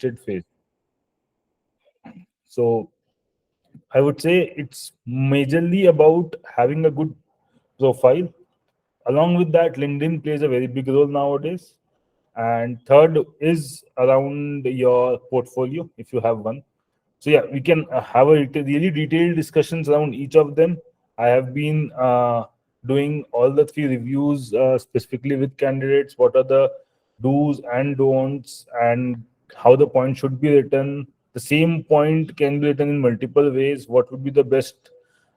shortlisted phase. So I would say it's majorly about having a good profile. Along with that, LinkedIn plays a very big role nowadays. And third is around your portfolio, if you have one. So yeah, we can have a really detailed discussions around each of them. I have been doing all the three reviews specifically with candidates. What are the do's and don'ts, and how the point should be written. The same point can be written in multiple ways. What would be the best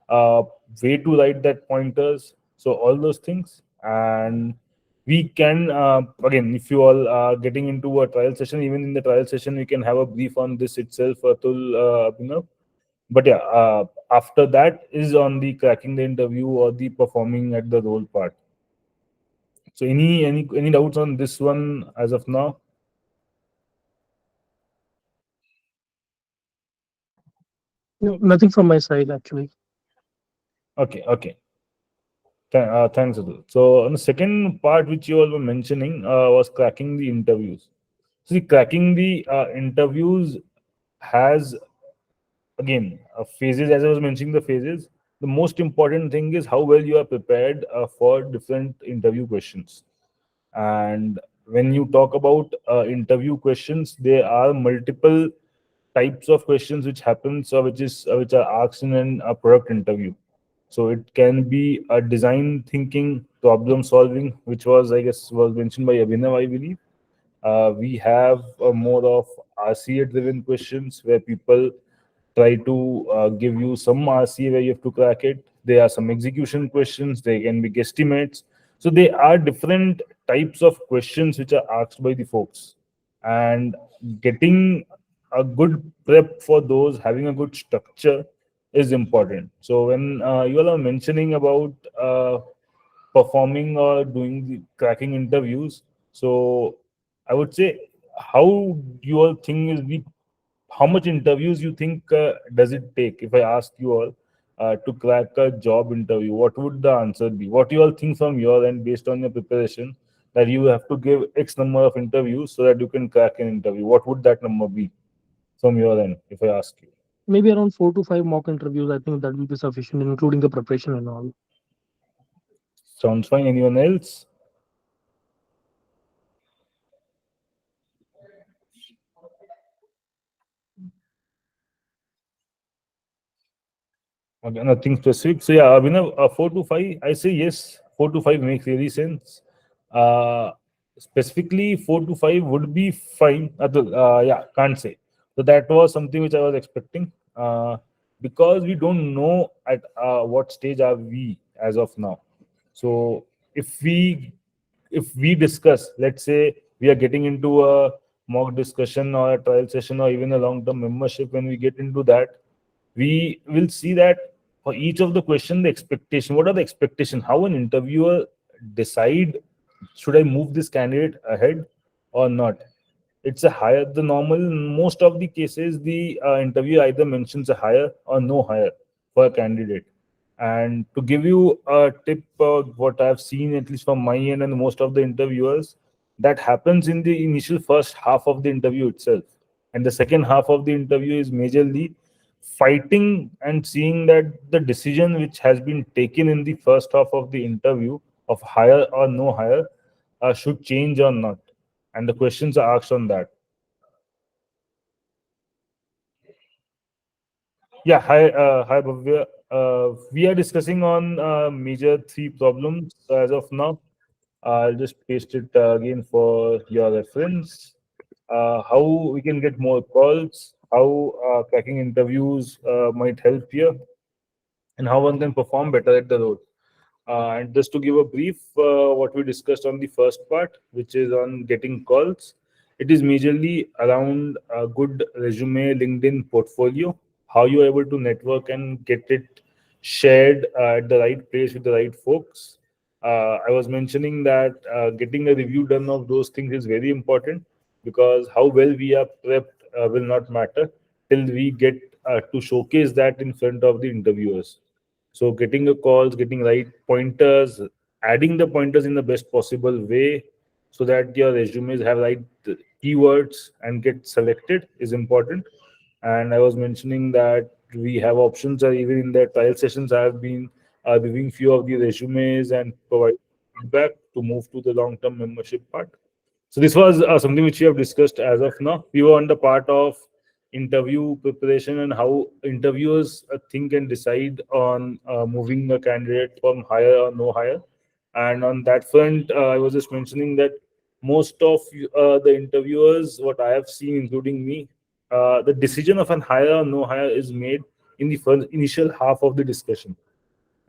uh, way to write that pointers? So all those things, and we can again, if you all are getting into a trial session, even in the trial session, we can have a brief on this itself, Atul, but yeah, after that is on the cracking the interview or the performing at the role part. So any doubts on this one as of now? No, nothing from my side actually. Okay. Thanks, Atul. So on the second part, which you all were mentioning, was cracking the interviews. See, cracking the interviews has, again, phases. As I was mentioning the phases, the most important thing is how well you are prepared for different interview questions. And when you talk about interview questions, there are multiple types of questions which happens, which are asked in a product interview. So it can be a design thinking, problem solving, which was, I guess, was mentioned by Abhinav, I believe. We have more of RCA driven questions where people try to give you some RCA where you have to crack it. There are some execution questions, there can be guesstimates. So there are different types of questions which are asked by the folks. And getting a good prep for those, having a good structure is important. So when you all are mentioning about performing or doing the cracking interviews, so I would say, how you all think is the how much interviews you think does it take? If I ask you all to crack a job interview, what would the answer be? What you all think from your end, based on your preparation, that you have to give X number of interviews so that you can crack an interview? What would that number be from your end, if I ask you? Maybe around 4 to 5 mock interviews. I think that will be sufficient, including the preparation and all. Sounds fine. Anyone else? Okay, nothing specific. So yeah, Abhinav, 4 to 5. I say yes. 4 to 5 makes really sense. Uh, Specifically, 4 to 5 would be fine. Yeah, can't say. So that was something which I was expecting. Because we don't know at what stage are we as of now. So if we discuss, let's say we are getting into a mock discussion or a trial session or even a long-term membership, when we get into that, we will see that for each of the question, the expectation, what are the expectation, how an interviewer decide, should I move this candidate ahead or not? It's a higher the normal, most of the cases the interview either mentions a higher or no higher for a candidate. And to give you a tip, what I've seen, at least from my end and most of the interviewers, that happens in the initial first half of the interview itself. And the second half of the interview is majorly fighting and seeing that the decision which has been taken in the first half of the interview of hire or no hire should change or not. And the questions are asked on that. Yeah, hi, Bhavya. We are discussing on major three problems as of now. I'll just paste it again for your reference. How we can get more calls, how cracking interviews might help here, and how one can perform better at the road. And just to give a brief, what we discussed on the first part, which is on getting calls, it is majorly around a good resume, LinkedIn portfolio, how you are able to network and get it shared at the right place with the right folks. I was mentioning that getting a review done of those things is very important, because how well we are prepped will not matter till we get to showcase that in front of the interviewers. So getting the calls, getting right pointers, adding the pointers in the best possible way, so that your resumes have right keywords and get selected is important. And I was mentioning that we have options, or even in the trial sessions, I have been reviewing few of the resumes and provide feedback to move to the long-term membership part. So this was something which we have discussed as of now. We were on the part of interview preparation and how interviewers think and decide on moving a candidate from hire or no hire. And on that front, I was just mentioning that most of the interviewers, what I have seen, including me, the decision of an hire or no hire is made in the first initial half of the discussion.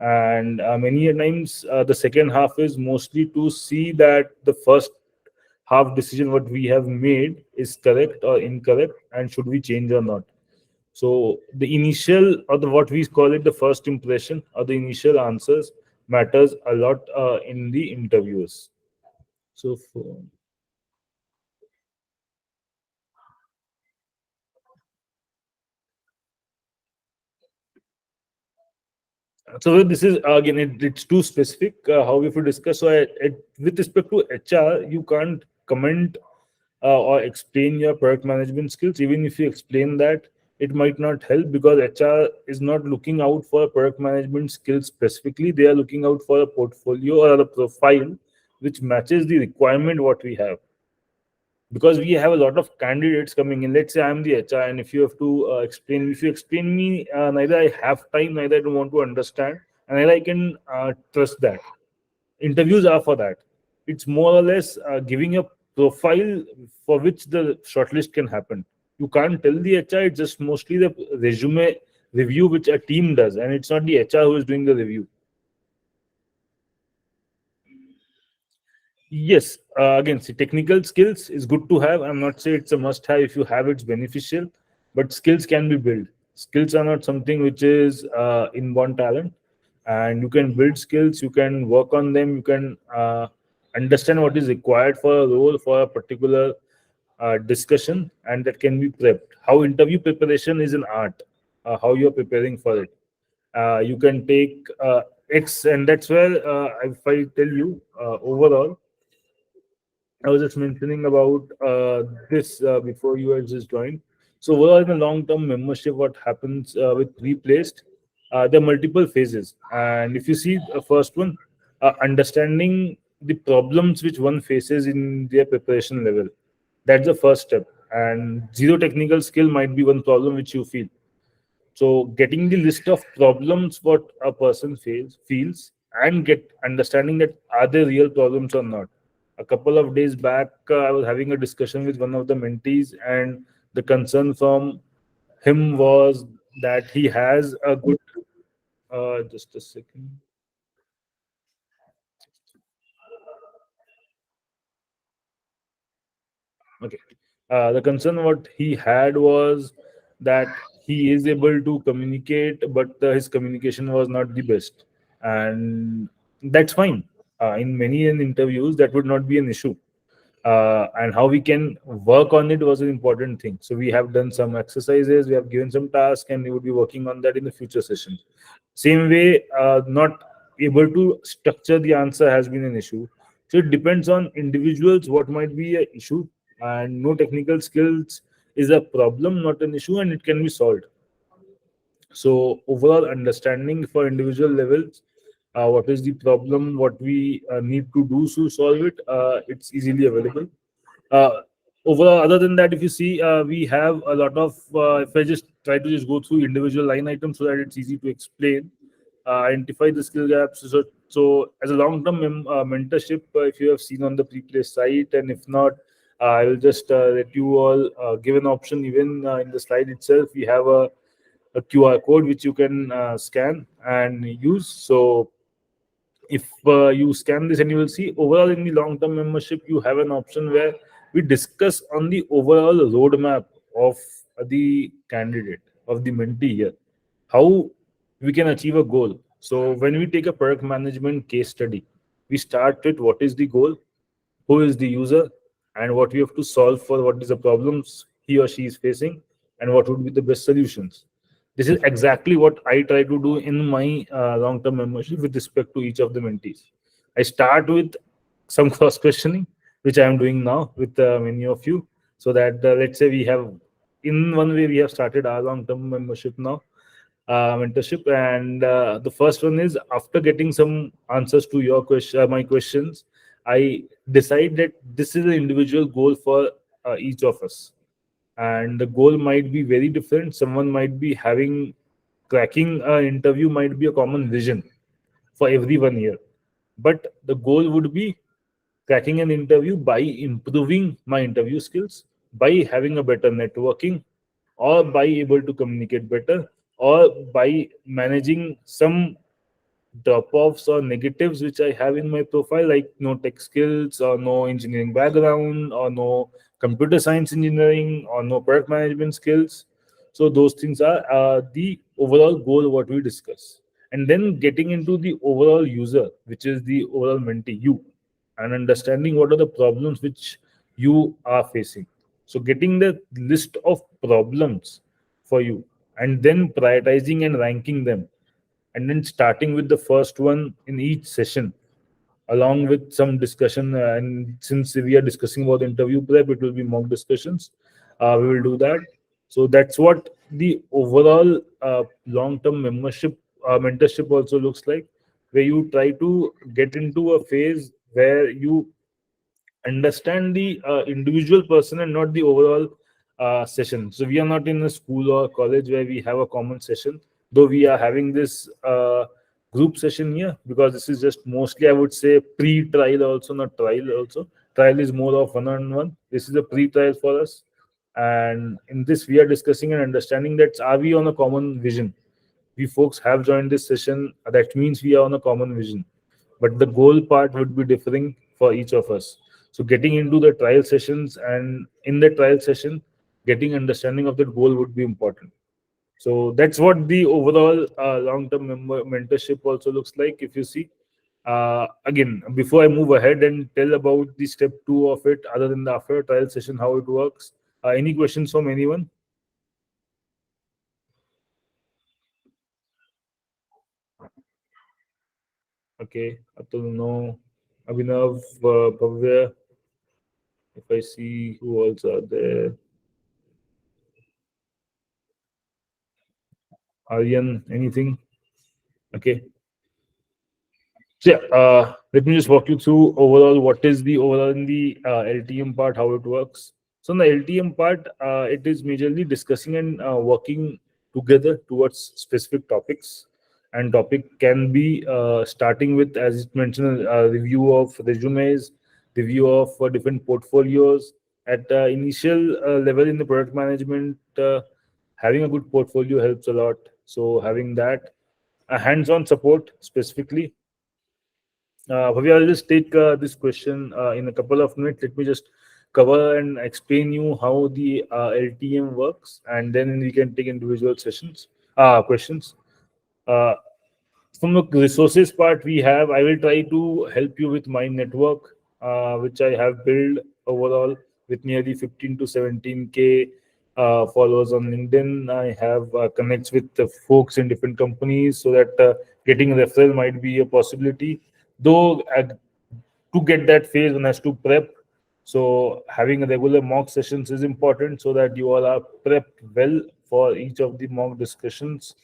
And many a times, the second half is mostly to see that the first half decision what we have made is correct or incorrect, and should we change or not. So the initial, or the what we call it, the first impression or the initial answers matters a lot in the interviews. So for, so this is again, it's too specific how we have to discuss. So with respect to HR, you can't comment or explain your product management skills. Even if you explain that, it might not help, because HR is not looking out for a product management skills specifically. They are looking out for a portfolio or a profile which matches the requirement what we have. Because we have a lot of candidates coming in. Let's say I'm the HR, and if you have to explain, if you explain me, neither I have time, neither I don't want to understand, and neither I can trust that. Interviews are for that. It's more or less giving a profile for which the shortlist can happen. You can't tell the HR. It's just mostly the resume review which a team does, and it's not the HR who is doing the review. Yes, again, see, technical skills is good to have. I'm not saying it's a must have. If you have, it's beneficial, but skills can be built. Skills are not something which is inborn talent, and you can build skills. You can work on them. You can understand what is required for a role, for a particular discussion, and that can be prepped. How interview preparation is an art. How you are preparing for it. You can take X, and that's where if I tell you overall, I was just mentioning about this before you had just joined. So overall, in a long-term membership, what happens with replaced? There are multiple phases, and if you see the first one, understanding the problems which one faces in their preparation level, that's the first step. And zero technical skill might be one problem which you feel. So getting the list of problems what a person feels, and get understanding that are they real problems or not. A couple of days back, I was having a discussion with one of the mentees, and the concern from him was that he has a good. Just a second. Okay. The concern what he had was that he is able to communicate, but his communication was not the best, and that's fine. In many interviews, that would not be an issue. And how we can work on it was an important thing. So we have done some exercises, we have given some tasks, and we would be working on that in the future sessions. Same way, not able to structure the answer has been an issue. So it depends on individuals what might be a issue, and no technical skills is a problem, not an issue, and it can be solved. So overall understanding for individual levels, what is the problem, what we need to do to solve it, it's easily available. uh, Overall, other than that, if you see, we have a lot of if I just try to just go through individual line items so that it's easy to explain, identify the skill gaps. So as a long-term mentorship, if you have seen on the pre-play site, and if not, I will just let you all give an option. Even in the slide itself, we have a QR code which you can scan and use. So if you scan this, and you will see overall in the long term membership, you have an option where we discuss on the overall roadmap of the candidate, of the mentee here, how we can achieve a goal. So when we take a product management case study, we start with what is the goal, who is the user, and what we have to solve for, what is the problems he or she is facing, and what would be the best solutions. This is exactly what I try to do in my long-term membership with respect to each of the mentees. I start with some cross questioning, which I am doing now with many of you. So that let's say we have, in one way, we have started our long-term membership now, mentorship. And the first one is, after getting some answers to your question, my questions, I decide that this is an individual goal for each of us, and the goal might be very different. Someone might be having, cracking an interview might be a common vision for everyone here, but the goal would be cracking an interview by improving my interview skills, by having a better networking, or by able to communicate better, or by managing some drop offs or negatives which I have in my profile, like no tech skills, or no engineering background, or no computer science engineering, or no product management skills. So those things are the overall goal what we discuss. And then getting into the overall user, which is the overall mentee, you, and understanding what are the problems which you are facing. So getting the list of problems for you, and then prioritizing and ranking them, and then starting with the first one in each session, along with some discussion. And since we are discussing about interview prep, it will be mock discussions. We will do that. So that's what the overall long-term membership, mentorship also looks like, where you try to get into a phase where you understand the individual person and not the overall session. So we are not in a school or college where we have a common session, though we are having this group session here, because this is just mostly, I would say, pre-trial also, not trial also. Trial is more of one-on-one. This is a pre-trial for us. And in this, we are discussing and understanding that are we on a common vision. We folks have joined this session. That means we are on a common vision, but the goal part would be differing for each of us. So getting into the trial sessions, and in the trial session, getting understanding of that goal would be important. So that's what the overall long-term mentorship also looks like. If you see, again, before I move ahead and tell about the step two of it, other than the after trial session, how it works, any questions from anyone? Okay, Atul, no. Abhinav, Bhavya, if I see who else are there. Aryan, anything? Okay. So yeah, let me just walk you through overall what is the overall in the LTM part, how it works. So in the LTM part, it is majorly discussing and working together towards specific topics. And topic can be starting with, as it mentioned, a review of resumes, review of different portfolios. At initial level in the product management, having a good portfolio helps a lot. So having that, a hands-on support specifically. Bhavya, I'll just take this question in a couple of minutes. Let me just cover and explain you how the LTM works, and then we can take individual sessions, questions. Uh, from the resources part we have, I will try to help you with my network, which I have built overall with nearly 15 to 17K followers on LinkedIn. I have connects with the folks in different companies, so that getting referral might be a possibility. Though to get that phase, one has to prep. So having regular mock sessions is important, so that you all are prepped well for each of the mock discussions.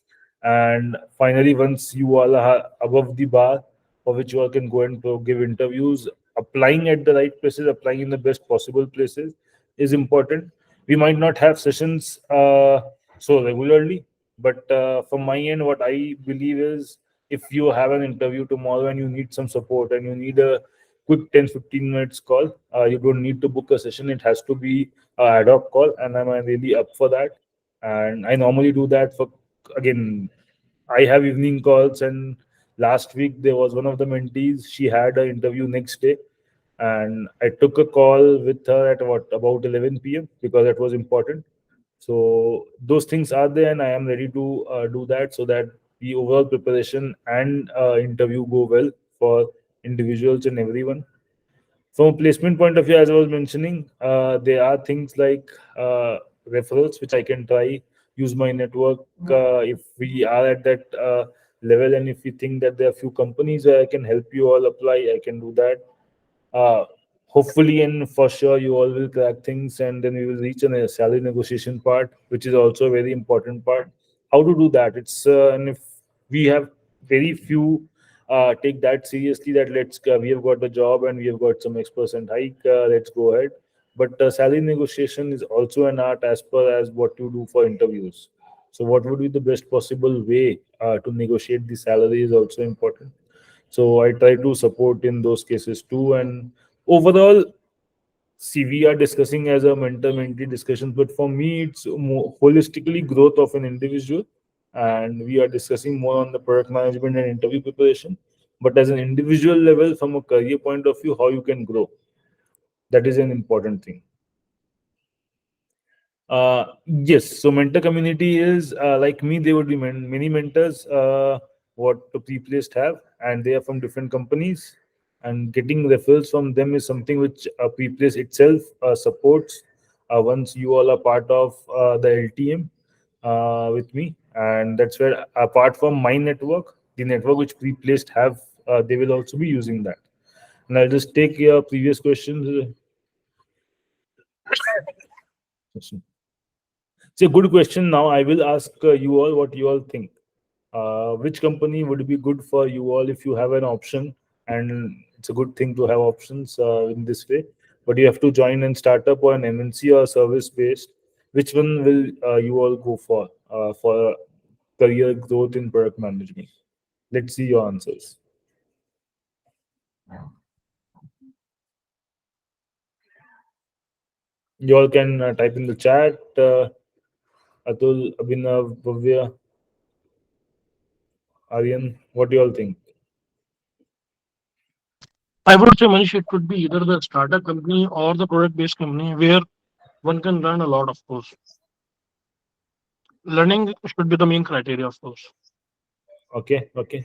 And finally, once you all are above the bar for which you all can go and give interviews, applying at the right places, applying in the best possible places is important. We might not have sessions so regularly, but from my end, what I believe is, if you have an interview tomorrow and you need some support and you need a quick 10-15 minutes call, you don't need to book a session. It has to be a ad hoc call, and I'm really up for that. And I normally do that for, again, I have evening calls. And last week there was one of the mentees, she had an interview next day, and I took a call with her at what, about 11 p.m., because that was important. So those things are there, and I am ready to do that, so that the overall preparation and interview go well for individuals and everyone. From a placement point of view, as I was mentioning, there are things like referrals, which I can try, use my network. If we are at that level, and if we think that there are few companies where I can help you all apply, I can do that. Uh, hopefully and for sure you all will crack things, and then we will reach a salary negotiation part, which is also a very important part. How to do that? It's and if we have very few take that seriously, that let's we have got the job and we have got some X% hike, let's go ahead. But salary negotiation is also an art as per as what you do for interviews. So what would be the best possible way to negotiate the salary is also important. So I try to support in those cases too. And overall, see, we are discussing as a mentor-mentee discussion, but for me, it's more holistically growth of an individual, and we are discussing more on the product management and interview preparation. But as an individual level, from a career point of view, how you can grow, that is an important thing. Yes, so mentor community is like me. There would be many mentors. What the pre-placed have, and they are from different companies, and getting referrals from them is something which pre-place itself supports. Once you all are part of the LTM with me, and that's where apart from my network, the network which pre-placed have, they will also be using that. And I'll just take your previous questions. It's a good question. Now I will ask you all what you all think. Which company would be good for you all if you have an option? And it's a good thing to have options in this way. But you have to join in startup or an MNC or service based. Which one will you all go for career growth in product management? Let's see your answers. You all can type in the chat. Atul, Abhinav, Bhavya, Aryan, what do you all think? I would say, Manish, it could be either the startup company or the product based company where one can learn a lot, of course. Learning should be the main criteria, of course. Okay, okay.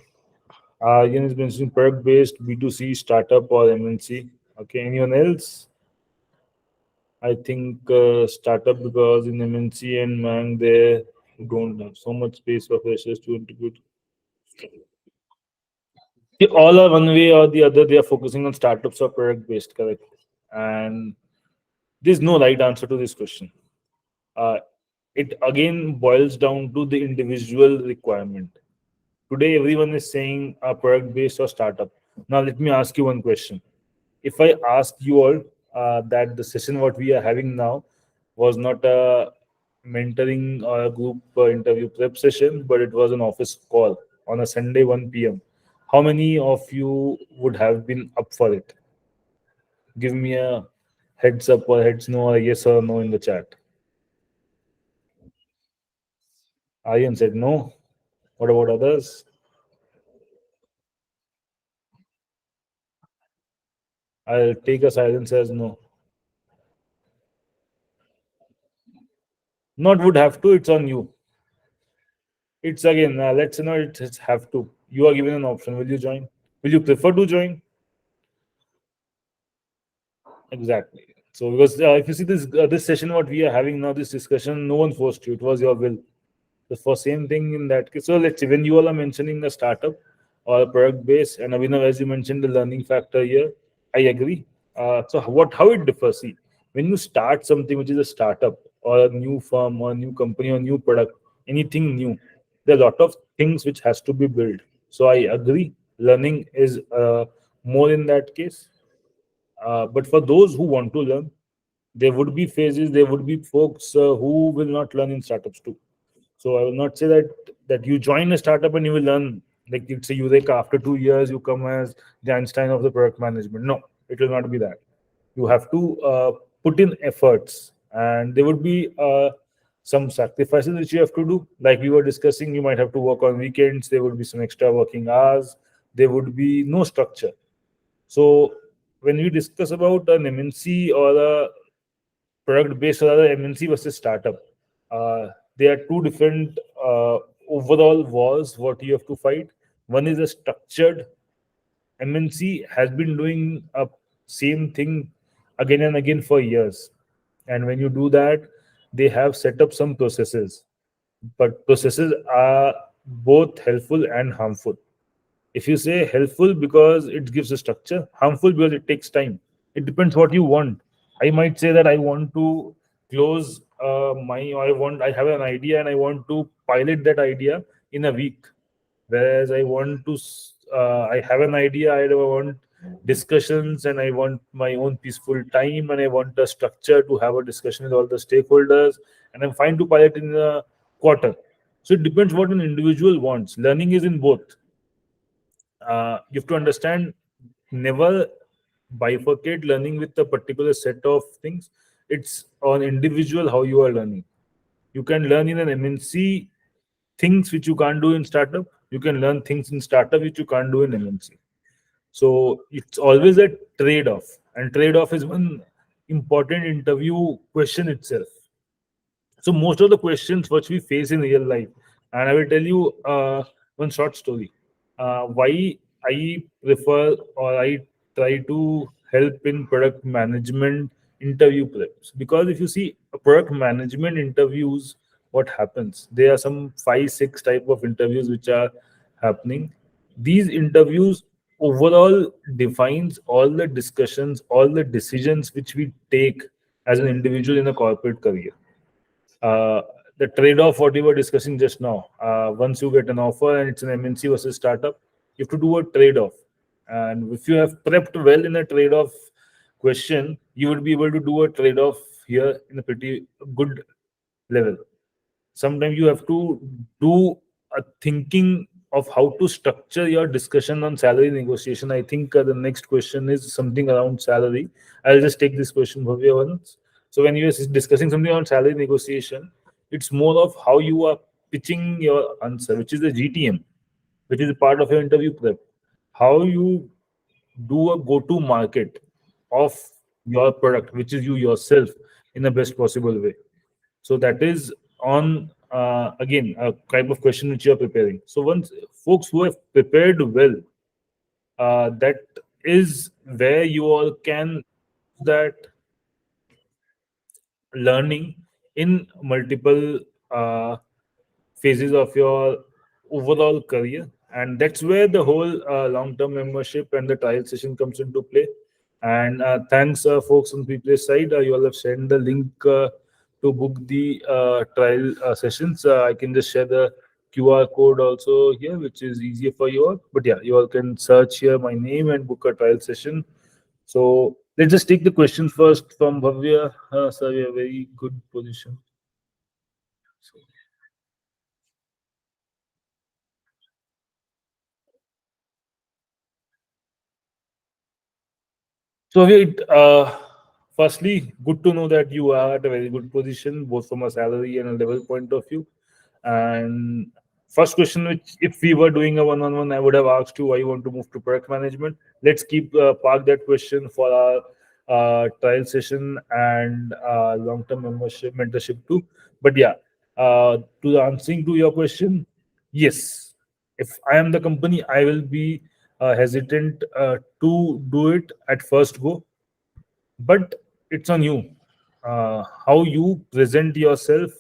Ian is mentioning product-based B2C startup or MNC. Okay, anyone else? I think startup because in MNC and Mang they don't have so much space for freshers to integrate. They all are one way or the other. They are focusing on startups or product-based, correct? And there's no right answer to this question. Uh, it again boils down to the individual requirement. Today, everyone is saying a product-based or startup. Now, let me ask you one question. If I ask you all that the session what we are having now was not a mentoring or a group interview prep session, but it was an office call on a Sunday 1 p.m. How many of you would have been up for it? Give me a heads up or heads no or yes or no in the chat. Aryan said no. What about others? I'll take a silence as no. Not would have to. It's on you. It's again. Let's know. It's have to. You are given an option. Will you join? Will you prefer to join? Exactly. So because if you see this session, what we are having now, this discussion, no one forced you. It was your will. The for same thing in that case. So let's see. When you all are mentioning a startup or a product base, and Abhinav, as you mentioned, the learning factor here, I agree. So what how it differs? See, when you start something which is a startup or a new firm or a new company or new product, anything new, there are a lot of things which has to be built. So I agree. Learning is more in that case. But for those who want to learn, there would be phases, there would be folks who will not learn in startups too. So I will not say that you join a startup and you will learn like it's a Eureka. After 2 years, you come as the Einstein of the product management. No, it will not be that. You have to put in efforts, and there would be some sacrifices which you have to do. Like we were discussing, you might have to work on weekends. There would be some extra working hours. There would be no structure. So when we discuss about an MNC or a product based or other MNC versus startup, there are two different overall wars what you have to fight. One is a structured MNC has been doing a same thing again and again for years, and when you do that, they have set up some processes, but processes are both helpful and harmful. If you say helpful because it gives a structure, harmful because it takes time. It depends what you want. I might say that I want to close I have an idea and I want to pilot that idea in a week. Whereas I have an idea, I want discussions and I want my own peaceful time and I want a structure to have a discussion with all the stakeholders, and I'm fine to pilot in a quarter. So it depends what an individual wants. Learning is in both. You have to understand, never bifurcate learning with a particular set of things. It's on individual how you are learning. You can learn in an MNC things which you can't do in startup. You can learn things in startup which you can't do in MNC. So it's always a trade-off, and trade-off is one important interview question itself. So most of the questions which we face in real life, and I will tell you one short story. Why I prefer or I try to help in product management interview preps, because if you see product management interviews, what happens? There are some 5, 6 type of interviews which are happening. These interviews overall defines all the discussions, all the decisions which we take as an individual in a corporate career. uh, the trade-off what we were discussing just now. Once you get an offer and it's an MNC versus startup, you have to do a trade-off. And if you have prepped well in a trade-off question, you would be able to do a trade-off here in a pretty good level. Sometimes you have to do a thinking of how to structure your discussion on salary negotiation. I think the next question is something around salary. I'll just take this question for you once. So when you are discussing something on salary negotiation, it's more of how you are pitching your answer, which is the GTM, which is a part of your interview prep. How you do a go-to market of your product, which is you yourself, in the best possible way. So that is on again a type of question which you are preparing. So once folks who have prepared well, that is where you all can that learning in multiple phases of your overall career, and that's where the whole long-term membership and the trial session comes into play. And thanks folks on People's side, you all have sent the link to book the trial sessions. I can just share the QR code also here, which is easier for you all. But yeah, you all can search here my name and book a trial session. So let's just take the questions first from Bhavya. Sir, we have very good position. So, firstly, good to know that you are at a very good position, both from a salary and a level point of view. And first question, which if we were doing a one-on-one, I would have asked you why you want to move to product management. Let's keep park that question for our trial session and long-term membership mentorship too. But yeah, to answering to your question, yes. If I am the company, I will be hesitant to do it at first go, but it's on you. How you present yourself.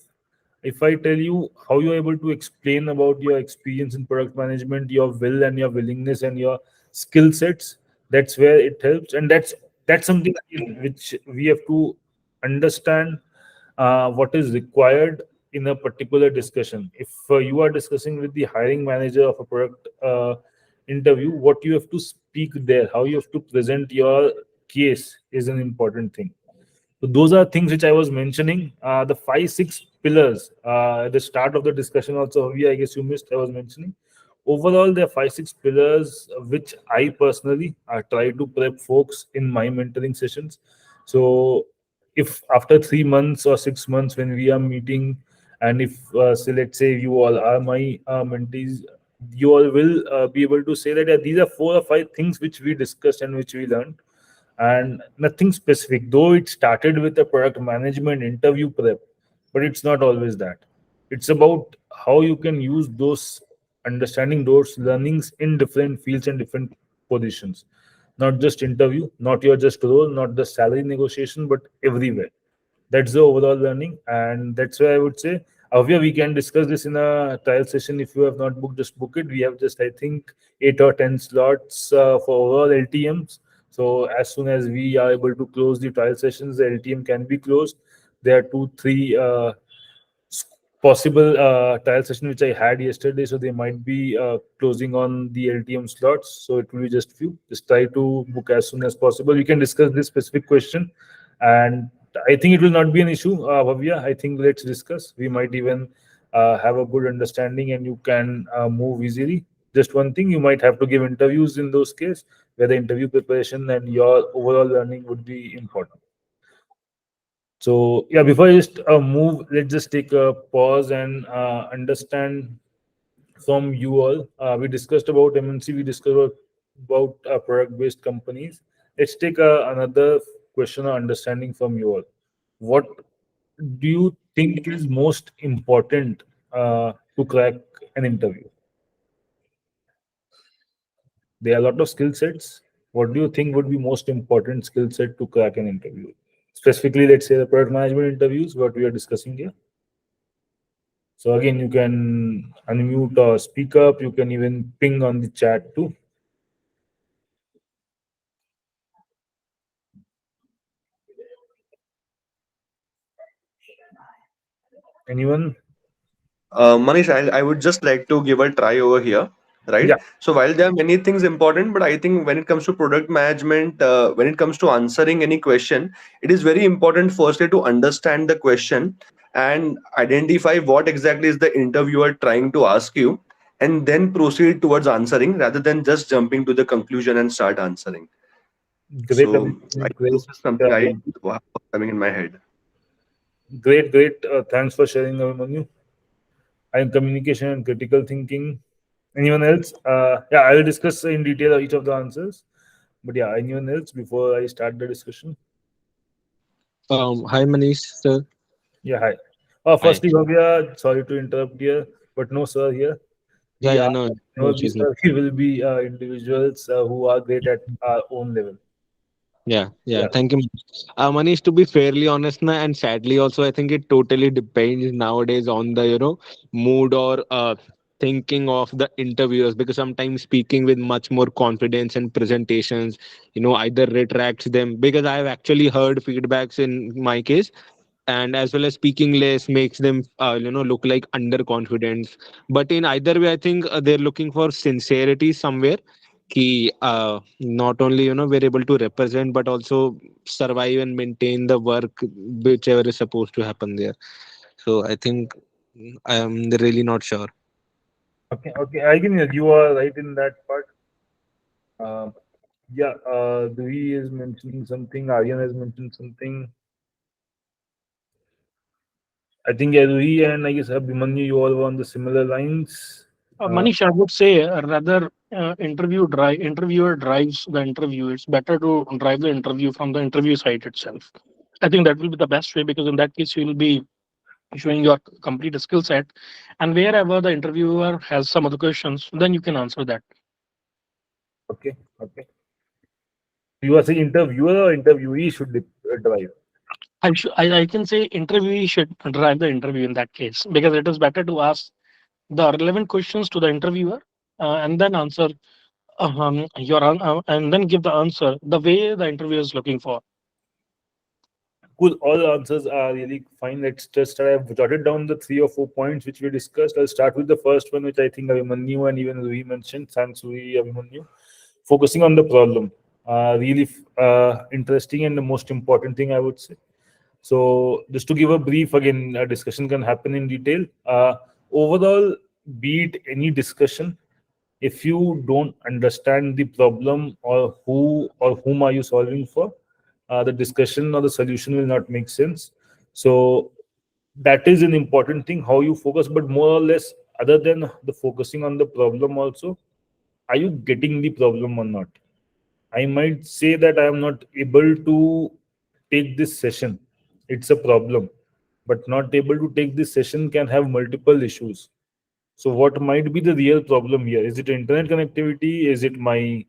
If I tell you how you're able to explain about your experience in product management, your will and your willingness and your skill sets, that's where it helps. And that's something which we have to understand what is required in a particular discussion. If you are discussing with the hiring manager of a product interview, what you have to speak there, how you have to present your case is an important thing. So those are things which I was mentioning. The 5, 6 pillars at the start of the discussion also, Avi, I guess you missed, I was mentioning. Overall, there are 5, 6 pillars which I personally try to prep folks in my mentoring sessions. So if after 3 months or 6 months when we are meeting, and if say let's say you all are my mentees, you all will be able to say that yeah, these are 4 or 5 things which we discussed and which we learned, and nothing specific, though it started with a product management interview prep, but it's not always that. It's about how you can use those understanding those learnings in different fields and different positions, not just interview, not your just role, not the salary negotiation, but everywhere. That's the overall learning, and that's why I would say, Avya, we can discuss this in a trial session. If you have not booked, just book it. We have just, I think, 8 or 10 slots for overall LTMs. So as soon as we are able to close the trial sessions, the LTM can be closed. There are 2, 3 possible trial session which I had yesterday, so they might be closing on the LTM slots. So it will be just few. Just try to book as soon as possible. We can discuss this specific question, and I think it will not be an issue, Bhavya. I think let's discuss. We might even have a good understanding, and you can move easily. Just one thing, you might have to give interviews in those cases where the interview preparation and your overall learning would be important. So yeah, before I just move, let's just take a pause and understand from you all. We discussed about MNC, we discussed about product-based companies. Let's take another question or understanding from you all. What do you think is most important to crack an interview? There are a lot of skill sets. What do you think would be most important skill set to crack an interview? Specifically, let's say the product management interviews, what we are discussing here. So again, you can unmute or speak up. You can even ping on the chat too. Anyone? Manish, I would just like to give a try over here, right? Yeah, So while there are many things important, but I think when it comes to product management, when it comes to answering any question, it is very important firstly to understand the question and identify what exactly is the interviewer trying to ask you, and then proceed towards answering rather than just jumping to the conclusion and start answering. great, So Abhishek, great, this is something uh, I was having in my head. great. Thanks for sharing, Abhimanyu. And communication and critical thinking. Anyone else? Yeah, I will discuss in detail each of the answers. But yeah, anyone else before I start the discussion? Hi Manish, sir. Yeah, hi. Hi. Firstly, Bhavya, sorry to interrupt here, but no sir here. Yeah, We yeah, are no, no never be issues. No. sir. We will be individuals who are great at our own level. Yeah, yeah. Yeah, Thank you, Manish. Manish, to be fairly honest, na, and sadly also, I think it totally depends nowadays on the mood or thinking of the interviewers, because sometimes speaking with much more confidence and presentations, either retracts them, because I have actually heard feedbacks in my case, and as well as speaking less makes them look like underconfidence. But in either way, I think they're looking for sincerity somewhere, key not only we're able to represent but also survive and maintain the work whichever is supposed to happen there. So I think I am really not sure. okay. I can you are right in that part. Um, yeah, Dwi is mentioning something. Aryan has mentioned something. I think yeah, Dwi and I guess Abhimanyu, you all were on the similar lines. Manish, I would say rather interviewer drives the interview. It's better to drive the interview from the interview site itself. I think that will be the best way, because in that case you will be showing your complete skill set, and wherever the interviewer has some other questions, then you can answer that. Okay, okay. You are saying interviewer or interviewee should drive. I can say interviewee should drive the interview in that case, because it is better to ask the relevant questions to the interviewer, and then answer and then give the answer the way the interviewer is looking for. Cool. All the answers are really fine. Let's just I've jotted down the 3 or 4 points which we discussed. I'll start with the first one, which I think Abhimanyu and even Ruhi mentioned. Thanks, Ruhi, Abhimanyu. Focusing on the problem. Really interesting and the most important thing I would say. So just to give a brief, again, a discussion can happen in detail. Overall, be it any discussion, if you don't understand the problem or who or whom are you solving for, the discussion or the solution will not make sense. So that is an important thing, how you focus. But more or less, other than the focusing on the problem also, are you getting the problem or not? I might say that I am not able to take this session. It's a problem. But not able to take this session can have multiple issues. So what might be the real problem here? Is it internet connectivity? Is it my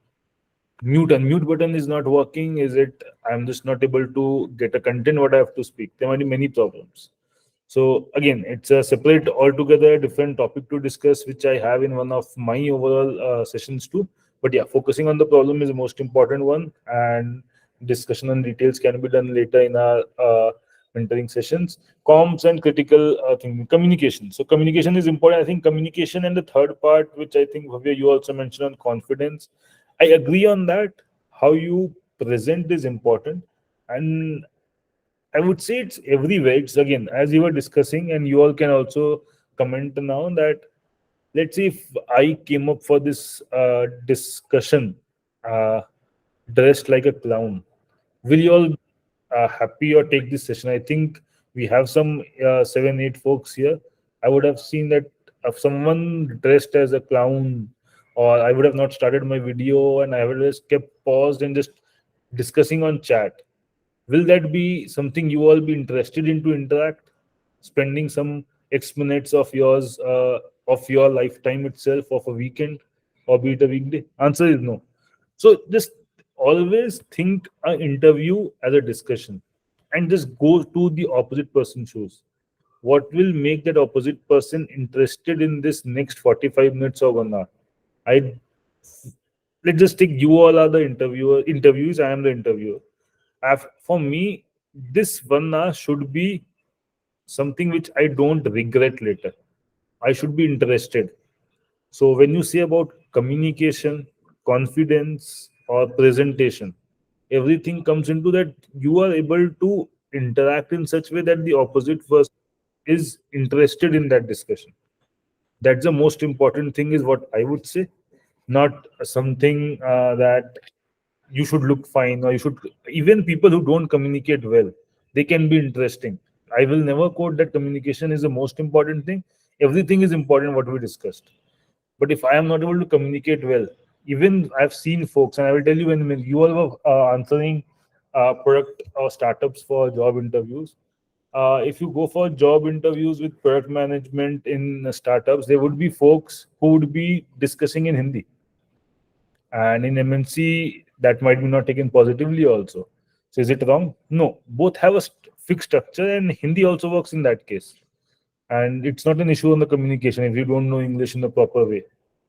mute unmute button is not working? Is it I'm just not able to get a content what I have to speak? There might be many problems. So again, it's a separate altogether different topic to discuss, which I have in one of my overall sessions too. But yeah, focusing on the problem is the most important one, and discussion on details can be done later in our mentoring sessions. Comms and critical communication. So communication is important. I think communication, and the third part, which I think Bhavya, you also mentioned on confidence. I agree on that. How you present is important, and I would say it's everywhere. It's again, as you were discussing, and you all can also comment now that, let's say if I came up for this discussion uh, dressed like a clown, will you all happy or take this session? I think we have some 7, 8 folks here. I would have seen that if someone dressed as a clown, or I would have not started my video and I would have just kept paused and just discussing on chat. Will that be something you all be interested in to interact, spending some X minutes of yours, of your lifetime itself, of a weekend, or be it a weekday? Answer is no. So just always think an interview as a discussion, and just go to the opposite person shoes. What will make that opposite person interested in this next 45 minutes or 1 hour? I Let's just take you all are the interviews. I am the interviewer. For me, this 1 hour should be something which I don't regret later. I should be interested. So when you say about communication, confidence, or presentation, everything comes into that. You are able to interact in such way that the opposite person is interested in that discussion. That's the most important thing, is what I would say. Not something that you should look fine, or you should, even people who don't communicate well, they can be interesting. I will never quote that communication is the most important thing. Everything is important, what we discussed. But if I am not able to communicate well, even I've seen folks, and I will tell you, when you all were answering product or startups for job interviews, if you go for job interviews with product management in startups, there would be folks who would be discussing in Hindi, and in MNC that might be not taken positively also. So is it wrong? No, both have a fixed structure, and Hindi also works in that case. And it's not an issue on the communication if you don't know English in the proper way.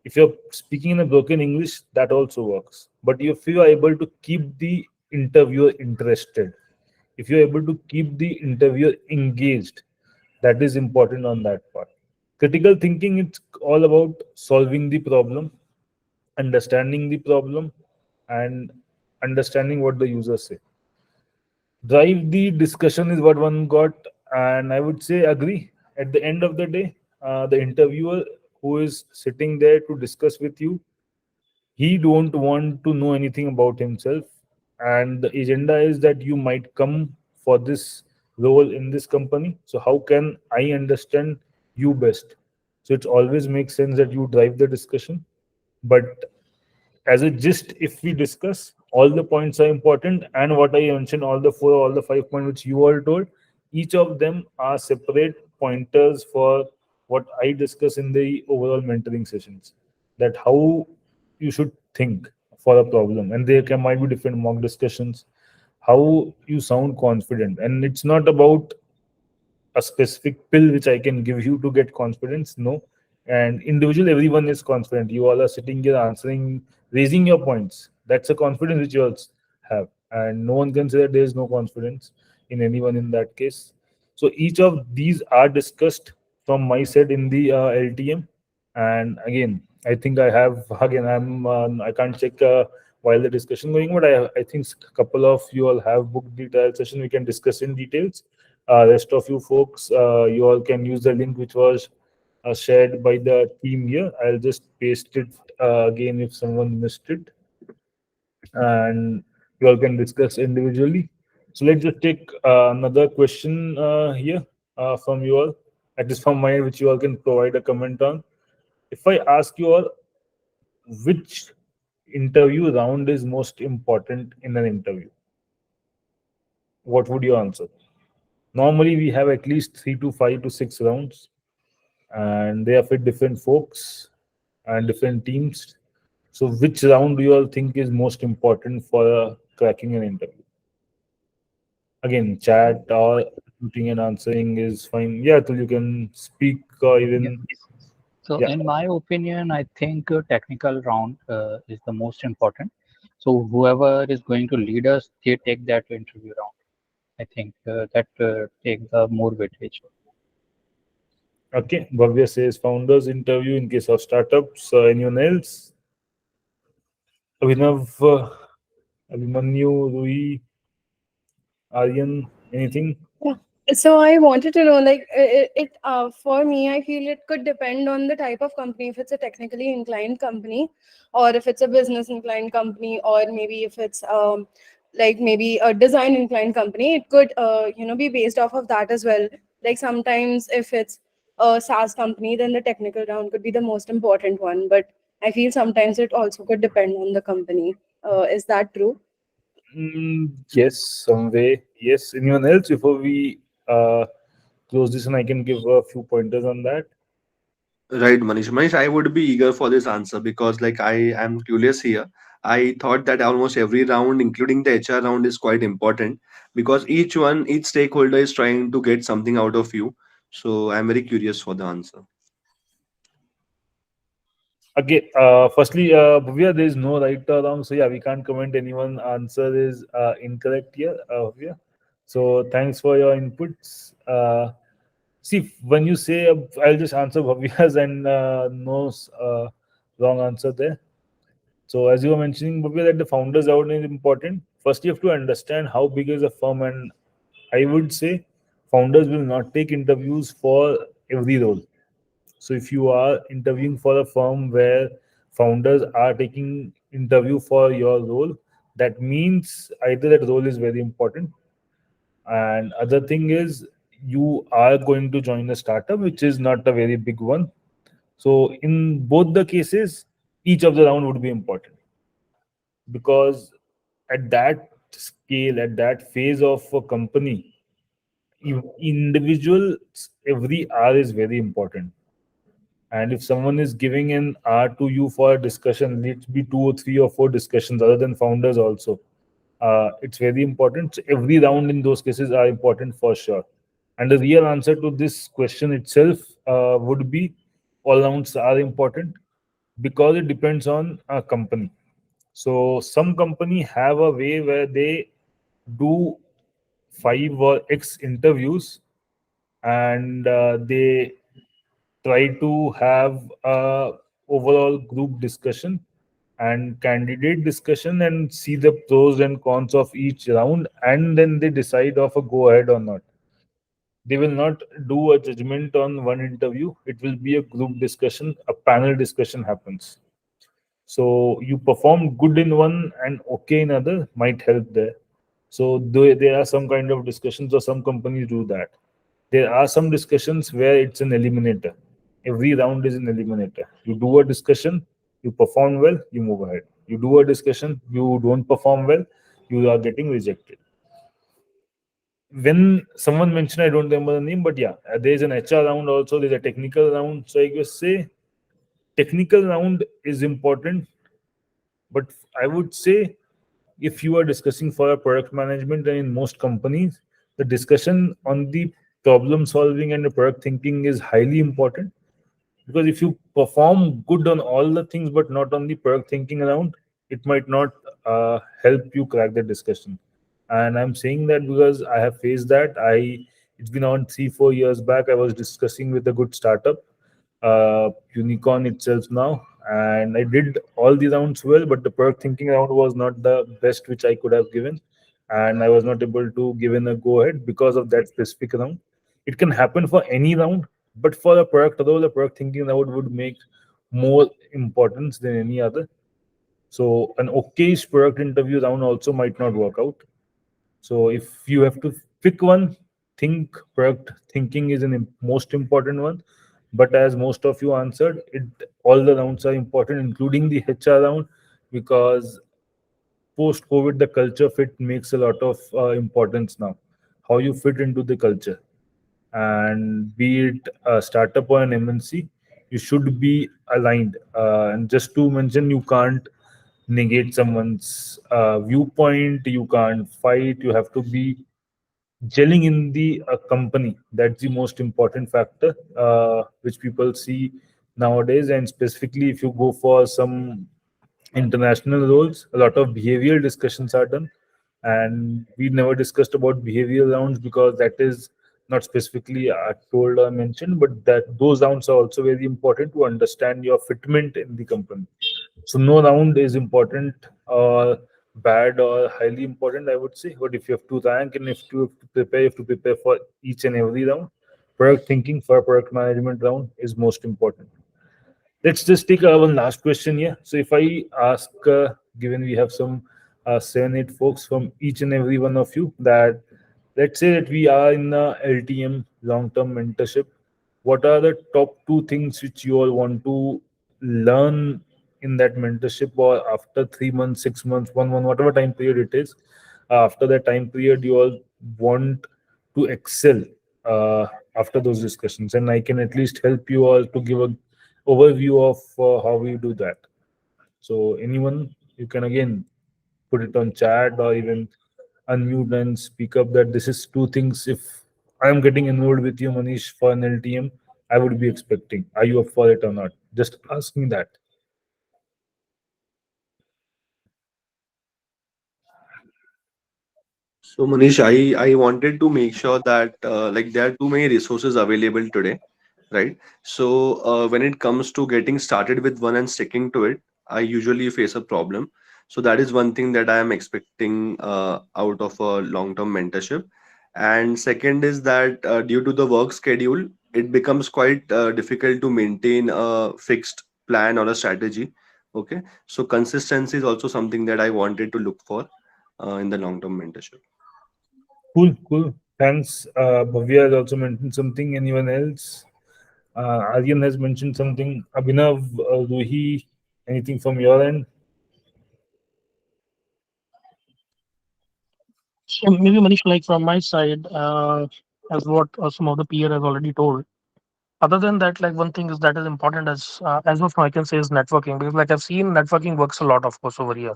If you're speaking in a broken English, that also works. But if you are able to keep the interviewer interested, if you're able to keep the interviewer engaged, that is important on that part. Critical thinking, it's all about solving the problem, understanding the problem, and understanding what the users say. Drive the discussion is what one got, and I would say agree. At the end of the day, the interviewer who is sitting there to discuss with you, he don't want to know anything about himself, and the agenda is that you might come for this role in this company. So how can I understand you best? So it always makes sense that you drive the discussion. But as a gist, if we discuss, all the points are important, and what I mentioned, all the 4, all the 5 points which you all told, each of them are separate pointers for what I discuss in the overall mentoring sessions, that how you should think for a problem. And there might be different mock discussions, how you sound confident. And it's not about a specific pill which I can give you to get confidence. No. And individual, everyone is confident. You all are sitting here answering, raising your points. That's a confidence which you all have. And no one can say that there is no confidence in anyone in that case. So each of these are discussed from my side in the LTM. And again, I think I have, again, I can't check while the discussion going, but I think a couple of you all have booked the trial session. We can discuss in details. Rest of you folks, you all can use the link which was shared by the team here. I'll just paste it again if someone missed it, and you all can discuss individually. So let's just take another question here from you all, that is from mine, which you all can provide a comment on. If I ask you all, which interview round is most important in an interview, what would you answer? Normally, we have at least 3 to 5 to 6 rounds, and they are for different folks and different teams. So, which round do you all think is most important for cracking an interview? Again, chat or shooting and answering is fine. Yeah, till you can speak or even. So, Yeah. in my opinion, I think technical round is the most important. So, whoever is going to lead us, they take that interview round. I think that take the more weightage. Okay. Bhavya says founders interview in case of startups. Anyone else? Abhinav, Abhimanyu, Rui, Aryan, anything? Yeah. So I wanted to know, like, for me, I feel it could depend on the type of company. If it's a technically inclined company, or if it's a business inclined company, or maybe if it's like maybe a design inclined company, it could be based off of that as well. Like sometimes if it's a SaaS company, then the technical round could be the most important one. But I feel sometimes it also could depend on the company. Is that true? Yes, some way. Yes. Anyone else before we close this, and I can give a few pointers on that. Right, Manish. Manish, I would be eager for this answer because, like, I am curious here. I thought that almost every round, including the HR round, is quite important because each stakeholder is trying to get something out of you. So I'm very curious for the answer. Okay. Firstly, Bhavya, there is no right or wrong, so yeah, we can't comment. Anyone answer is incorrect here, Bhavya. So thanks for your inputs. See, when you say, I'll just answer Bhavya's and no wrong answer there. So as you were mentioning, Bhavya, that the founders out is important. First, you have to understand how big is a firm, and I would say founders will not take interviews for every role. So if you are interviewing for a firm where founders are taking interview for your role, that means either that role is very important, and other thing is you are going to join a startup which is not a very big one. So in both the cases, each of the round would be important, because at that scale, at that phase of a company, individuals, every hour is very important. And if someone is giving an hour to you for a discussion, let's be 2 or 3 or 4 discussions other than founders also. It's very important. So every round in those cases are important for sure. And the real answer to this question itself would be all rounds are important, because it depends on a company. So some company have a way where they do 5 or X interviews, and they try to have a overall group discussion and candidate discussion and see the pros and cons of each round, and then they decide of a go ahead or not. They will not do a judgment on one interview. It will be a group discussion, a panel discussion happens. So you perform good in one and okay in other might help there. So there are some kind of discussions, or some companies do that. There are some discussions where it's an eliminator. Every round is an eliminator. You do a discussion, you perform well, you move ahead. You do a discussion, you don't perform well, you are getting rejected. When someone mentioned, I don't remember the name, but yeah, there's an HR round also, there's a technical round. So I guess say technical round is important, but I would say if you are discussing for a product management, and in most companies, the discussion on the problem solving and the product thinking is highly important, because if you perform good on all the things but not on the product thinking around, it might not help you crack the discussion. And I'm saying that because I have faced that. It's been on 3 4 years back, I was discussing with a good startup, unicorn itself now, and I did all the rounds well, but the product thinking round was not the best which I could have given, and I was not able to give in a go ahead because of that specific round. It can happen for any round, but for the product, although the product thinking round would make more importance than any other. So an okayish product interview round also might not work out. So if you have to pick one, think product thinking is an most important one. But as most of you answered, it all the rounds are important, including the HR round, because post COVID, the culture fit makes a lot of importance now. How you fit into the culture, and be it a startup or an MNC, you should be aligned. And just to mention, you can't negate someone's viewpoint. You can't fight. You have to be gelling in the company. That's the most important factor, which people see nowadays, and specifically if you go for some international roles, a lot of behavioral discussions are done, and we never discussed about behavioral rounds because that is not specifically told or mentioned, but that those rounds are also very important to understand your fitment in the company. So no round is important or bad or highly important, I would say. But if you have to rank and if you have to prepare, you have to prepare for each and every round. Product thinking for product management round is most important. Let's just take one last question here. So if I ask, given we have some 7, 8 folks from each and every one of you, that let's say that we are in a LTM long-term mentorship, what are the top 2 things which you all want to learn in that mentorship, or after 3 months, 6 months, 1 month, whatever time period it is, after that time period, you all want to excel uh, after those discussions, and I can at least help you all to give a overview of how we do that. So anyone, you can again put it on chat or even unmute and speak up that this is 2 things. If I am getting involved with you, Manish, for an LTM, I would be expecting. Are you up for it or not? Just ask me that. So Manish, I wanted to make sure that like there are too many resources available today, right? So when it comes to getting started with one and sticking to it, I usually face a problem. So that is one thing that I am expecting out of a long-term mentorship. And second is that due to the work schedule, it becomes quite difficult to maintain a fixed plan or a strategy. Okay, so consistency is also something that I wanted to look for in the long-term mentorship. Cool, cool. Thanks. Bhavya has also mentioned something. Anyone else? Aryan has mentioned something. Abhinav, Ruhi, anything from your end? So maybe Manish, like from my side, as what some of the peer has already told. Other than that, like one thing is that is important as of now I can say is networking, because like I've seen networking works a lot, of course, over here.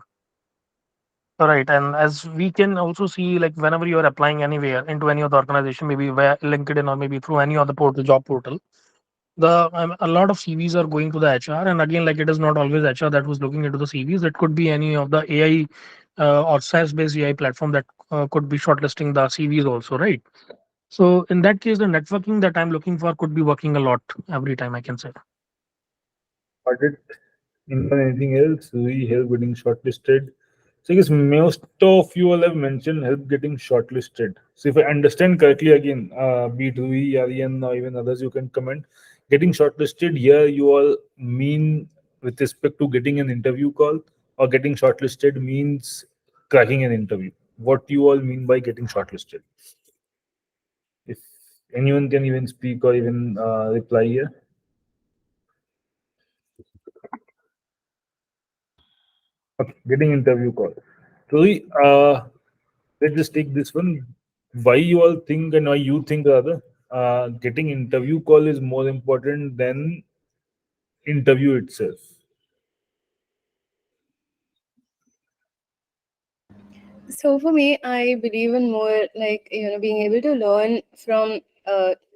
Right, and as we can also see, like whenever you are applying anywhere into any other organization, maybe via LinkedIn or maybe through any other portal, job portal, the a lot of CVs are going to the HR, and again, like it is not always HR that who's looking into the CVs. It could be any of the AI or SaaS-based AI platform that could be shortlisting the CVs also, right? So in that case, the networking that I'm looking for could be working a lot every time, I can say. Got it. Anything else? We help getting shortlisted. So I guess most of you all have mentioned help getting shortlisted. So if I understand correctly, again, be it Rui, Aryan, or even others, you can comment. Getting shortlisted here, you all mean with respect to getting an interview call, or getting shortlisted means cracking an interview. What you all mean by getting shortlisted? If anyone can even speak or even reply here. Okay, getting interview call. Rui, let's just take this one. Why you all think, and why you think rather, getting interview call is more important than interview itself? So for me, I believe in more like being able to learn from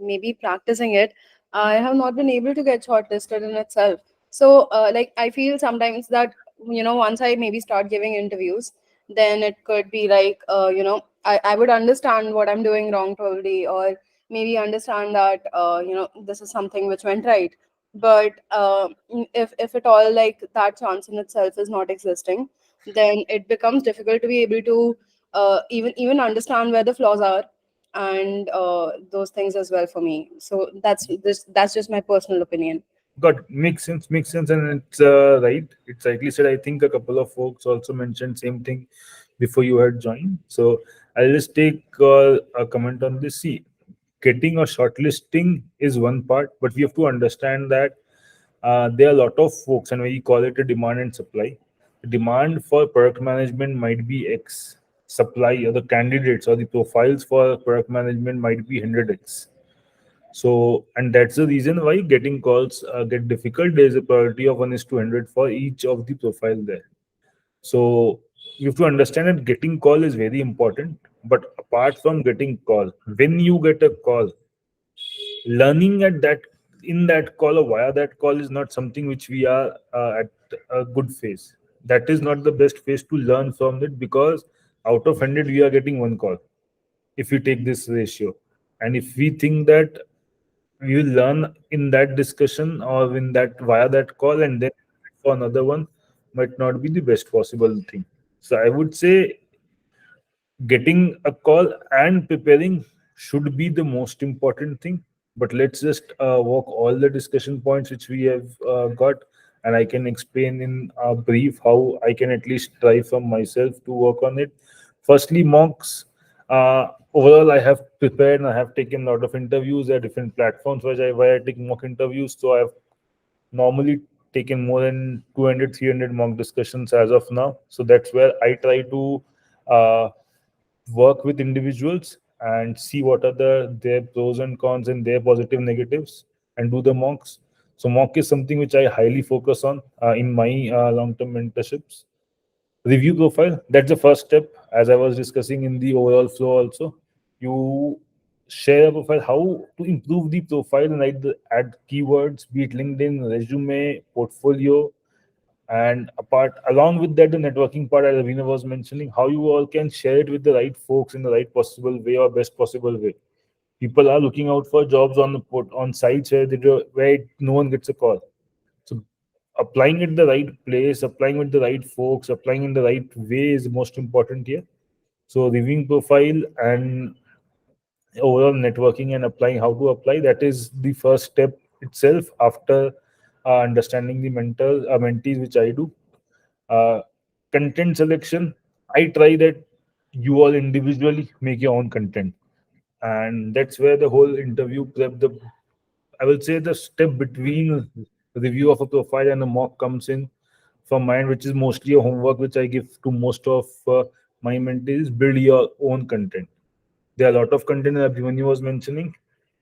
maybe practicing it. I have not been able to get shortlisted in itself. So like I feel sometimes that once I maybe start giving interviews, then it could be like I would understand what I'm doing wrong probably, or maybe understand that this is something which went right. But if at all like that chance in itself is not existing, then it becomes difficult to be able to even understand where the flaws are, and those things as well for me. So that's just my personal opinion. Got makes sense, and it's right. It's rightly said. I think a couple of folks also mentioned same thing before you had joined. So I'll just take a comment on this. See, getting a shortlisting is one part, but we have to understand that there are a lot of folks, and we call it a demand and supply. The demand for product management might be X, supply or the candidates or the profiles for product management might be 100X. So, and that's the reason why getting calls get difficult. There is a priority of 1:100 for each of the profile there. So you have to understand that getting call is very important. But apart from getting call, when you get a call, learning at that in that call or via that call is not something which we are at a good phase. That is not the best phase to learn from it, because out of 100 we are getting one call if you take this ratio. And if we think that we will learn in that discussion or in that via that call and then for another one, might not be the best possible thing. So I would say getting a call and preparing should be the most important thing. But let's just walk all the discussion points which we have got, and I can explain in a brief how I can at least try from myself to work on it. Firstly, mocks. Overall, I have prepared and I have taken a lot of interviews at different platforms where I take mock interviews. So I've normally taken more than 200, 300 mock discussions as of now. So that's where I try to uh, work with individuals and see what are their pros and cons and their positive negatives, and do the mocks. So mock is something which I highly focus on in my long-term mentorships. Review profile, that's the first step, as I was discussing in the overall flow also. You share a profile, how to improve the profile, and add keywords, be it LinkedIn, resume, portfolio, and apart along with that, the networking part, as Ravina was mentioning, how you all can share it with the right folks in the right possible way or best possible way. People are looking out for jobs on sites where no one gets a call. So applying it the right place, applying with the right folks, applying in the right way is most important here. So reviewing profile and overall networking and applying how to apply, that is the first step itself after understanding the mentees, which I do. uh, Content selection, I try that you all individually make your own content, and that's where the whole interview prep, the I will say the step between review of a profile and a mock comes in from mine, which is mostly a homework which I give to most of my mentees. Build your own content. There are a lot of content that Abhimanyu was mentioning.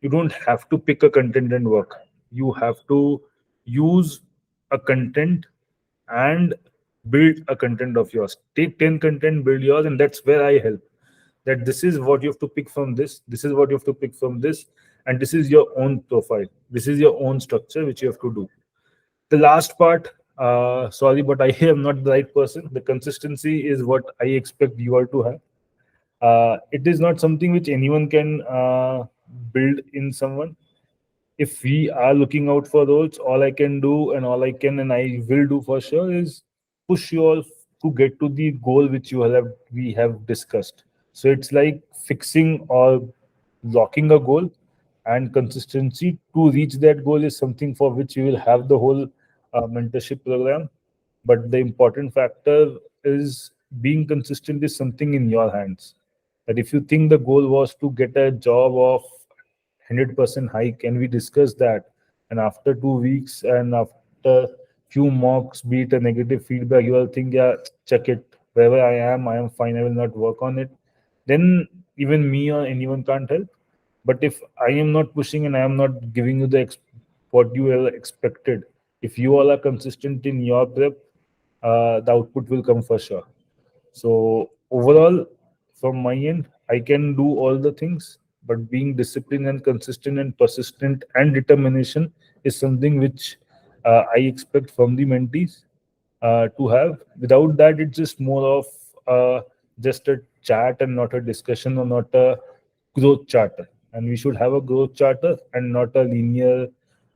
You don't have to pick a content and work. You have to use a content and build a content of yours. Take 10 content, build yours, and that's where I help. That this is what you have to pick from this is what you have to pick from this, and this is your own profile. This is your own structure which you have to do. The last part, sorry, but I am not the right person. The consistency is what I expect you all to have. It is not something which anyone can build in someone. If we are looking out for roles, all I can do and all I can and I will do for sure is push you all to get to the goal which we have discussed. So it's like fixing or locking a goal, and consistency to reach that goal is something for which you will have the whole mentorship program. But the important factor is being consistent is something in your hands. That if you think the goal was to get a job of 100% hike, and we discuss that, and after 2 weeks and after few mocks, be it a negative feedback, you will think, yeah, check it, wherever I am fine, I will not work on it, then even me or anyone can't help. But if I am not pushing and I am not giving you what you all expected, if you all are consistent in your prep, the output will come for sure. So overall, from my end, I can do all the things, but being disciplined and consistent and persistent and determination is something which I expect from the mentees to have. Without that, it's just more of just a chat and not a discussion, or not a growth charter. And we should have a growth charter and not a linear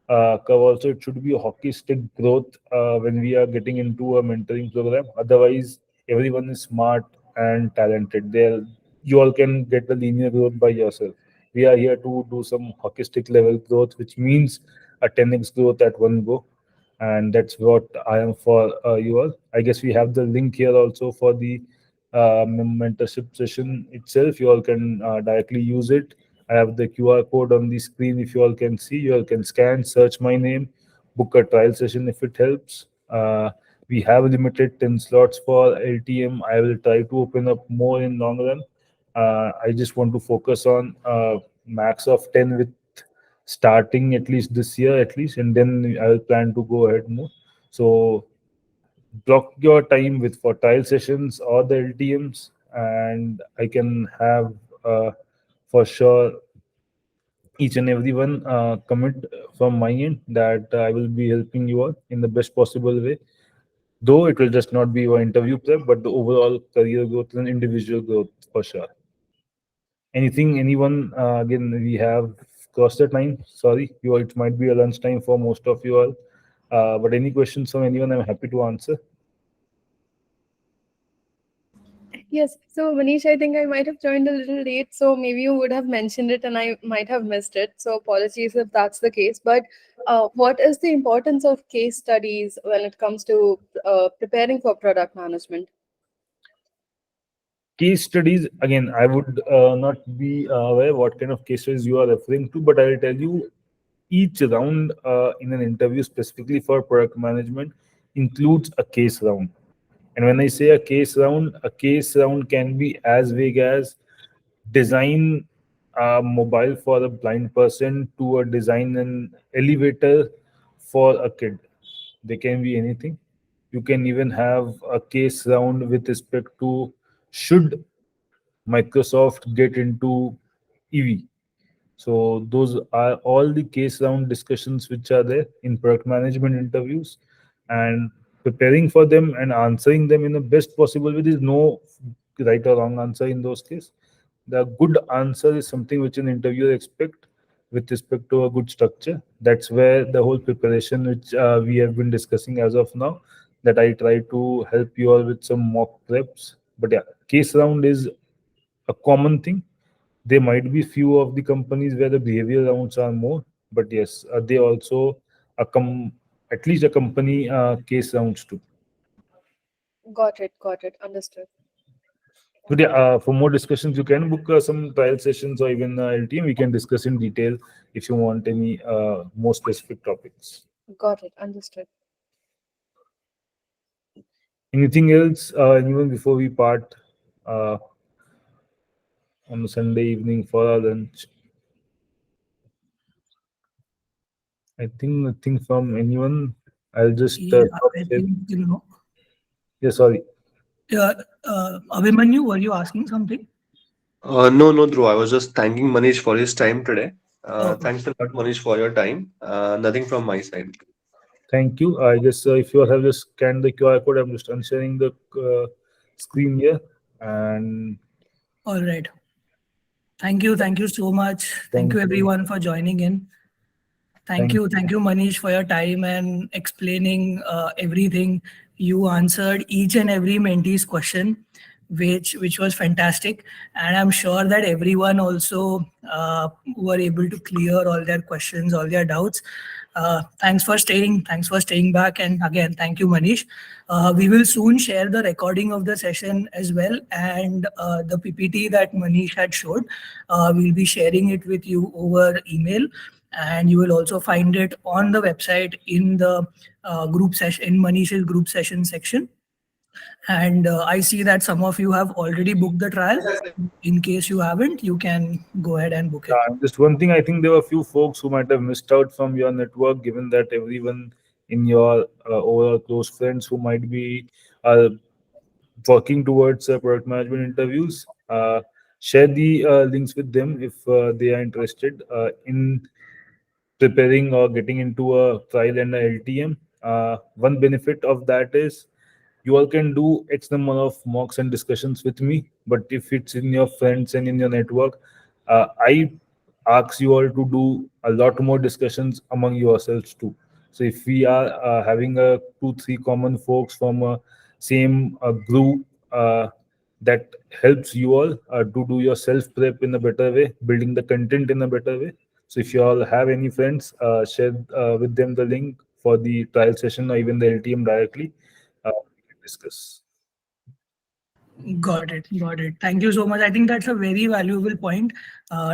curve. Also, it should be a hockey stick growth when we are getting into a mentoring program. Otherwise, everyone is smart and talented. You all can get the linear growth by yourself. We are here to do some hockey stick level growth, which means a 10x growth at one go. And that's what I am for you all. I guess we have the link here also for the mentorship session itself. You all can directly use it. I have the QR code on the screen. If you all can see, you all can scan, search my name, book a trial session if it helps. We have limited 10 slots for LTM. I will try to open up more in long run. I just want to focus on max of 10 with starting at least this year at least, and then I will plan to go ahead more. So block your time with for trial sessions or the LTMs, and I can have for sure each and every one commit from my end that I will be helping you all in the best possible way. Though it will just not be your interview prep, but the overall career growth and individual growth for sure. Anything, anyone? Again, we have crossed the time. Sorry, you all, it might be a lunch time for most of you all. But any questions from anyone, I'm happy to answer. Yes. So, Manish, I think I might have joined a little late, so maybe you would have mentioned it and I might have missed it. So, apologies if that's the case. But what is the importance of case studies when it comes to preparing for product management? Case studies, again, I would not be aware what kind of case studies you are referring to, but I will tell you each round in an interview specifically for product management includes a case round. And when I say a case round can be as big as design a mobile for a blind person to a design an elevator for a kid. They can be anything. You can even have a case round with respect to should Microsoft get into EV. So those are all the case round discussions which are there in product management interviews, and preparing for them and answering them in the best possible way. There is no right or wrong answer in those cases. The good answer is something which an interviewer expect with respect to a good structure. That's where the whole preparation which we have been discussing as of now, that I try to help you all with some mock preps. But yeah, case round is a common thing. There might be few of the companies where the behavior rounds are more, but yes, they also at least a company case rounds too. Got it. Got it. Understood. But yeah, for more discussions, you can book some trial sessions or even LTM. We can discuss in detail if you want any more specific topics. Got it. Understood. Anything else, anyone, before we part on a Sunday evening for our lunch? I think nothing from anyone. I'll just Yeah, stop I there. think, Yeah, sorry. Abhimanyu, were you asking something? No, no, Dhruv. I was just thanking Manish for his time today. Okay. Thanks a lot, Manish, for your time. Nothing from my side. Thank you. I just, if you have just scanned the QR code, I'm just unsharing the screen here. And All right. Thank you. Thank you so much. Thank you, everyone, for joining in. Thank you, Manish, for your time and explaining everything. You answered each and every mentee's question, which was fantastic. And I'm sure that everyone also were able to clear all their questions, all their doubts. Thanks for staying back. And again, thank you, Manish. We will soon share the recording of the session as well, and the PPT that Manish had showed. We'll be sharing it with you over email. And you will also find it on the website in the group session, in Manish's group session section. And I see that some of you have already booked the trial. In case you haven't, you can go ahead and book it. just one thing, I think there were a few folks who might have missed out from your network, given that everyone in your overall close friends who might be working towards product management interviews, share the links with them if they are interested in preparing or getting into a trial and a LTM. One benefit of that is you all can do X number of mocks and discussions with me, but if it's in your friends and in your network, I ask you all to do a lot more discussions among yourselves too. So if we are having a 2-3 common folks from a same group, that helps you all to do your self prep in a better way, building the content in a better way. So if you all have any friends, share with them the link for the trial session or even the LTM directly. We can discuss. Got it. Thank you so much. I think that's a very valuable point.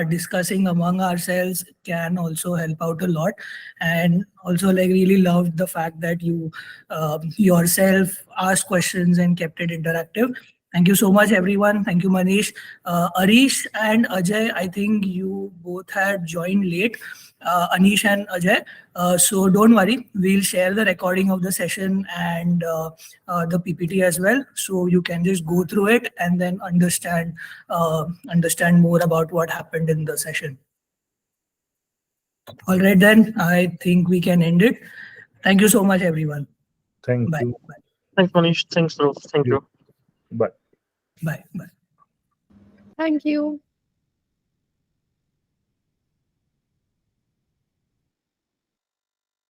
Discussing among ourselves can also help out a lot. And also, like, really loved the fact that you yourself asked questions and kept it interactive. Thank you so much, everyone. Thank you, Manish. Arish and Ajay, I think you both had joined late. Anish and Ajay. So don't worry, we'll share the recording of the session and the PPT as well. So you can just go through it and then understand more about what happened in the session. All right, then I think we can end it. Thank you so much, everyone. Thank Bye. you. Bye. Thanks, Manish. Thanks, Dhruv. Thank you. Bye. Bye. Bye. Thank you.